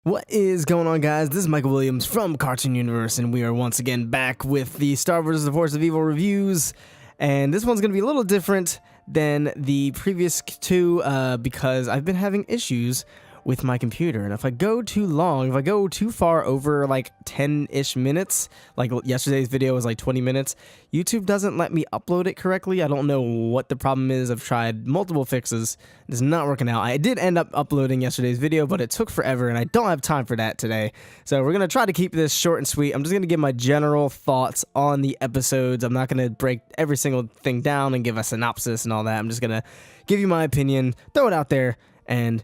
What is going on, guys? This is Michael Williams from Cartoon Universe, and we are once again back with the Star vs. the Force of Evil reviews. And this one's going to be a little different than the previous two because I've been having issues with my computer. And if I go too long, if I go too far over like 10-ish minutes, like yesterday's video was like 20 minutes, YouTube doesn't let me upload it correctly. I don't know what the problem is. I've tried multiple fixes. It's not working out. I did end up uploading yesterday's video, but it took forever and I don't have time for that today. So we're going to try to keep this short and sweet. I'm just going to give my general thoughts on the episodes. I'm not going to break every single thing down and give a synopsis and all that. I'm just going to give you my opinion, throw it out there, and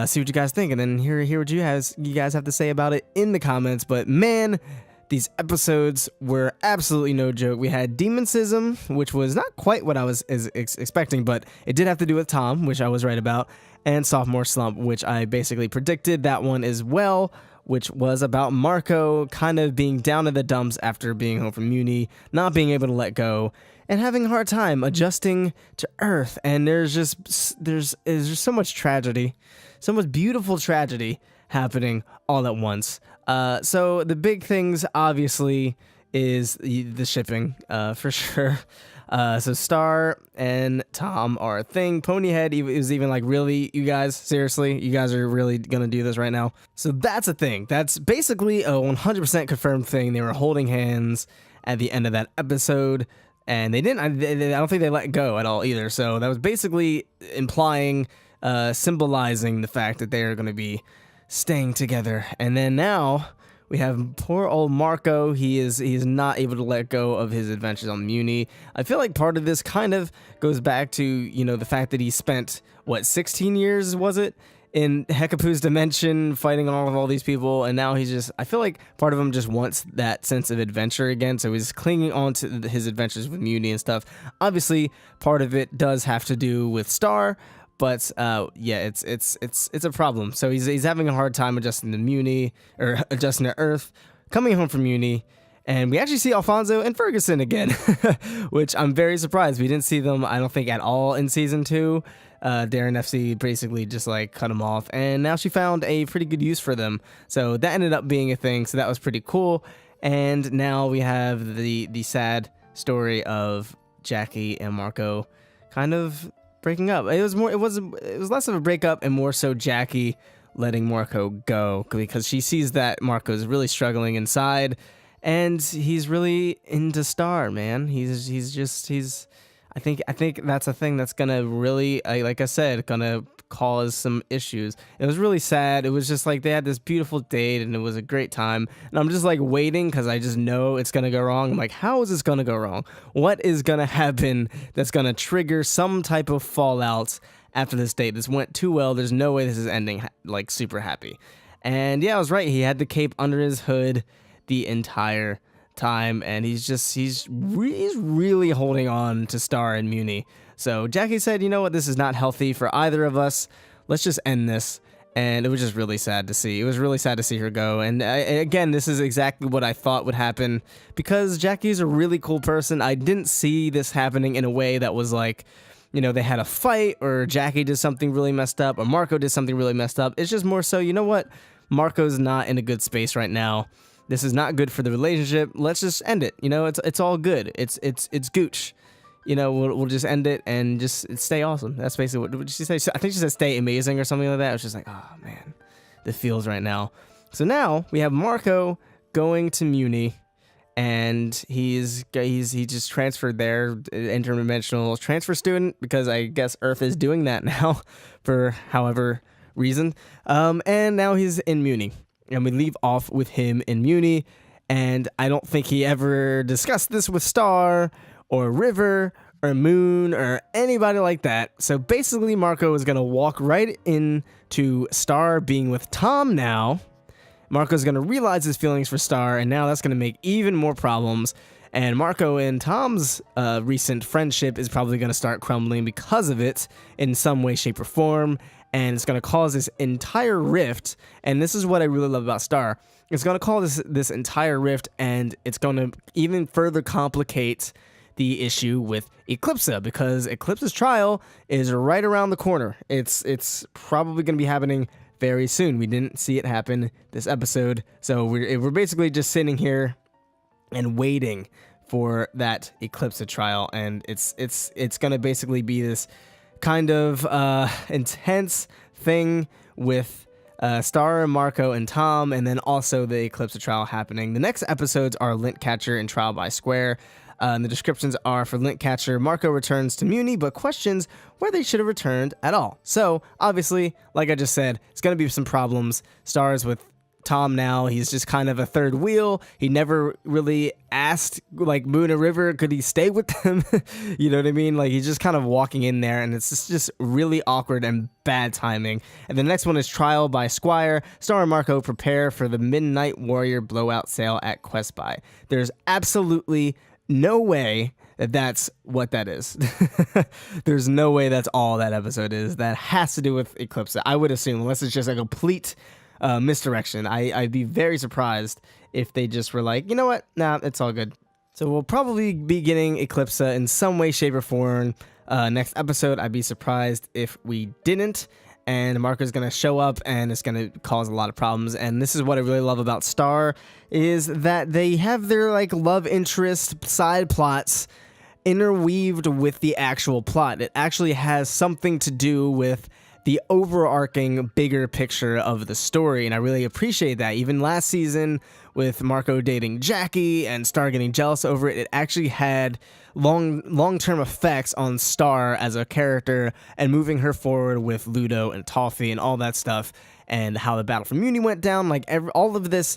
see what you guys think, and then hear what you guys have to say about it in the comments. But man, these episodes were absolutely no joke. We had Demoncism, which was not quite what I was expecting, but it did have to do with Tom, which I was right about, and Sophmore Slump, which I basically predicted that one as well, which was about Marco kind of being down in the dumps after being home from uni, not being able to let go, and having a hard time adjusting to Earth. And there's just so much tragedy, so much beautiful tragedy happening all at once. So the big things, obviously, is the shipping, for sure. So Star and Tom are a thing. Ponyhead is even like, really, you guys, seriously, you guys are really gonna do this right now? So that's a thing. That's basically a 100% confirmed thing. They were holding hands at the end of that episode, and they didn't. I don't think they let go at all either. So that was basically implying, symbolizing the fact that they are going to be staying together. And then now we have poor old Marco. He is not able to let go of his adventures on Muni. I feel like part of this kind of goes back to, you know, the fact that he spent, what, 16 years, was it, in Hekapu's dimension fighting all these people, and now he's just, I feel like part of him just wants that sense of adventure again, so he's clinging on to his adventures with Muni and stuff. Obviously, part of it does have to do with Star, but yeah, it's a problem. So he's having a hard time adjusting to Muni, or adjusting to Earth, coming home from Muni, and we actually see Alfonso and Ferguson again, which I'm very surprised. We didn't see them, I don't think, at all in Season 2. Darren FC basically just like cut them off, and now she found a pretty good use for them. So that ended up being a thing, so that was pretty cool. And now we have the sad story of Jackie and Marco kind of breaking up. It was less of a breakup and more so Jackie letting Marco go, because she sees that Marco's really struggling inside, and he's really into Star, man. I think that's a thing that's gonna really, like I said, gonna cause some issues. It was really sad. It was just like they had this beautiful date and it was a great time, and I'm just like waiting because I just know it's gonna go wrong. I'm like, how is this gonna go wrong? What is gonna happen that's gonna trigger some type of fallout after this date? This went too well. There's no way this is ending like super happy. And yeah, I was right. He had the cape under his hood the entire time, and he's really holding on to Star and Muni. So Jackie said, you know what, this is not healthy for either of us, let's just end this. And it was just really sad to see. It was really sad to see her go. And again, this is exactly what I thought would happen, because Jackie's a really cool person. I didn't see this happening in a way that was like, you know, they had a fight, or Jackie did something really messed up, or Marco did something really messed up. It's just more so, you know what, Marco's not in a good space right now. This is not good for the relationship. Let's just end it. You know, it's all good. It's gooch. You know, we'll just end it and just stay awesome. That's basically what did she say? I think she said stay amazing or something like that. It was just like, oh man, the feels right now. So now we have Marco going to Muni, and he just transferred there, interdimensional transfer student, because I guess Earth is doing that now for however reason. And now he's in Muni. And we leave off with him in Muni, and I don't think he ever discussed this with Star, or River, or Moon, or anybody like that. So basically, Marco is going to walk right into Star being with Tom now. Marco's going to realize his feelings for Star, and now that's going to make even more problems. And Marco and Tom's recent friendship is probably going to start crumbling because of it in some way, shape, or form. And it's going to cause this entire rift, and this is what I really love about Star. It's going to cause this entire rift, and it's going to even further complicate the issue with Eclipsa, because Eclipsa's trial is right around the corner. It's probably going to be happening very soon. We didn't see it happen this episode, so we're basically just sitting here and waiting for that Eclipsa trial, and it's gonna basically be this kind of intense thing with Star, Marco, and Tom, and then also the Eclipsa trial happening. The next episodes are Lint Catcher and Trial by Square. And the descriptions are: for Lint Catcher, Marco returns to Muni, but questions where they should have returned at all. So, obviously, like I just said, it's going to be some problems. Stars with Tom now. He's just kind of a third wheel. He never really asked, like, Moon or River, could he stay with them? You know what I mean? Like, he's just kind of walking in there, and it's just really awkward and bad timing. And the next one is Trial by Squire. Star and Marco prepare for the Midnight Warrior blowout sale at Quest Buy. There's absolutely no way that that's what that is. There's no way that's all that episode is. That has to do with Eclipsa, I would assume, unless it's just a complete misdirection. I'd be very surprised if they just were like, you know what, nah, it's all good. So we'll probably be getting Eclipsa in some way, shape, or form next episode. I'd be surprised if we didn't, and Marco's gonna show up and it's gonna cause a lot of problems. And this is what I really love about Star, is that they have their like love interest side plots interweaved with the actual plot. It actually has something to do with the overarching bigger picture of the story, and I really appreciate that. Even last season with Marco dating Jackie and Star getting jealous over it, it actually had long-term effects on Star as a character and moving her forward with Ludo and Toffee and all that stuff, and how the battle for Muni went down. Like all of this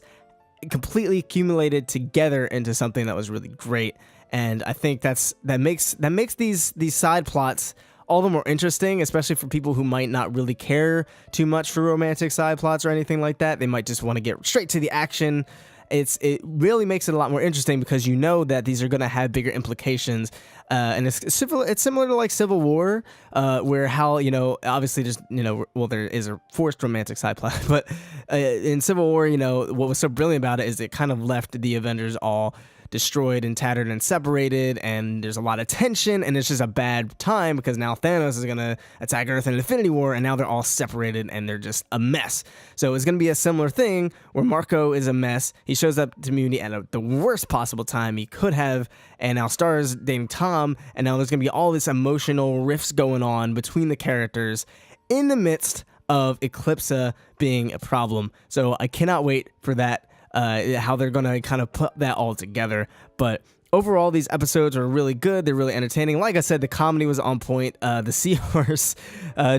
completely accumulated together into something that was really great, and I think that makes these side plots all the more interesting, especially for people who might not really care too much for romantic side plots or anything like that. They might just want to get straight to the action. It really makes it a lot more interesting because you know that these are going to have bigger implications, and it's similar to like Civil War, where how, you know, obviously just, you know, well, there is a forced romantic side plot, but in Civil War, you know, what was so brilliant about it is it kind of left the Avengers all destroyed and tattered and separated, and there's a lot of tension, and it's just a bad time because now Thanos is gonna attack Earth in Infinity War, and now they're all separated and they're just a mess. So it's gonna be a similar thing where Marco is a mess. He shows up to Muni at the worst possible time he could have, and now Star's dating Tom, and now there's gonna be all this emotional rifts going on between the characters in the midst of Eclipsa being a problem. So I cannot wait for that. How they're gonna kind of put that all together. But overall, these episodes are really good. They're really entertaining. Like I said, the comedy was on point. The seahorse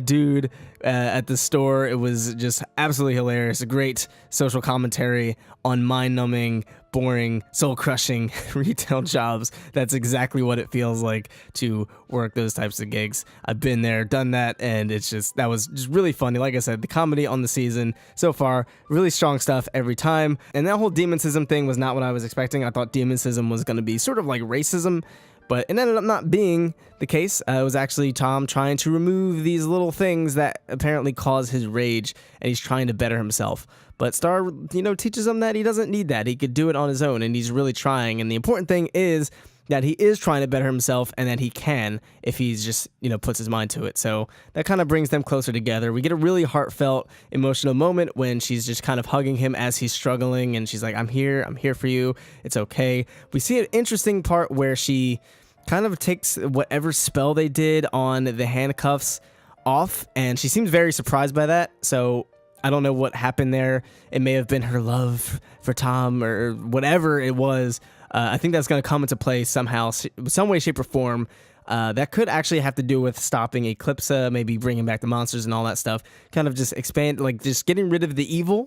dude at the store, it was just absolutely hilarious. A great social commentary on mind-numbing, boring, soul-crushing retail jobs. That's exactly what it feels like to work those types of gigs. I've been there, done that, and that was just really funny. Like I said, the comedy on the season so far, really strong stuff every time. And that whole Demoncism thing was not what I was expecting. I thought Demoncism was going to be sort of like racism, but it ended up not being the case. It was actually Tom trying to remove these little things that apparently cause his rage, and he's trying to better himself. But Star, you know, teaches him that he doesn't need that. He could do it on his own, and he's really trying. And the important thing is that he is trying to better himself, and that he can if he's just, you know, puts his mind to it. So that kind of brings them closer together. We get a really heartfelt, emotional moment when she's just kind of hugging him as he's struggling, and she's like, I'm here for you, it's okay. We see an interesting part where she kind of takes whatever spell they did on the handcuffs off, and she seems very surprised by that. So I don't know what happened there. It may have been her love for Tom or whatever it was. I think that's going to come into play somehow, some way, shape, or form. That could actually have to do with stopping Eclipsa, maybe bringing back the monsters and all that stuff. Kind of just expand, like just getting rid of the evil,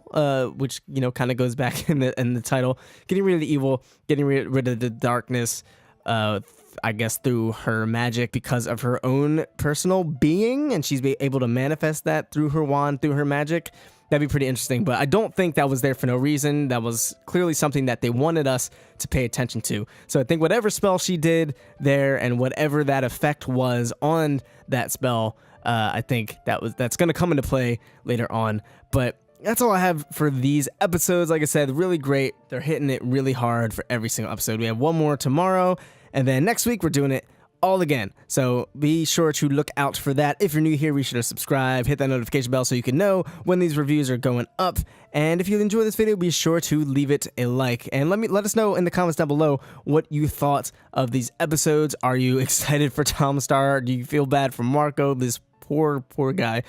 which, you know, kind of goes back in the title. Getting rid of the evil, getting rid of the darkness, I guess through her magic because of her own personal being, and she's able to manifest that through her wand, through her magic. That'd be pretty interesting, but I don't think that was there for no reason. That was clearly something that they wanted us to pay attention to. So I think whatever spell she did there and whatever that effect was on that spell, I think that's going to come into play later on. But that's all I have for these episodes. Like I said, really great. They're hitting it really hard for every single episode. We have one more tomorrow, and then next week we're doing it all again. So be sure to look out for that. If you're new here, be sure to subscribe, hit that notification bell so you can know when these reviews are going up. And if you enjoy this video, be sure to leave it a like. And let us know in the comments down below what you thought of these episodes. Are you excited for TOMSTAR? Do you feel bad for Marco, this poor guy?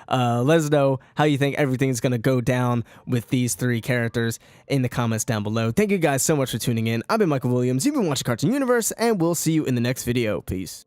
Let us know how you think everything's going to go down with these three characters in the comments down below. Thank you guys so much for tuning in. I've been Michael Williams. You've been watching Cartoon Universe, and we'll see you in the next video. Peace.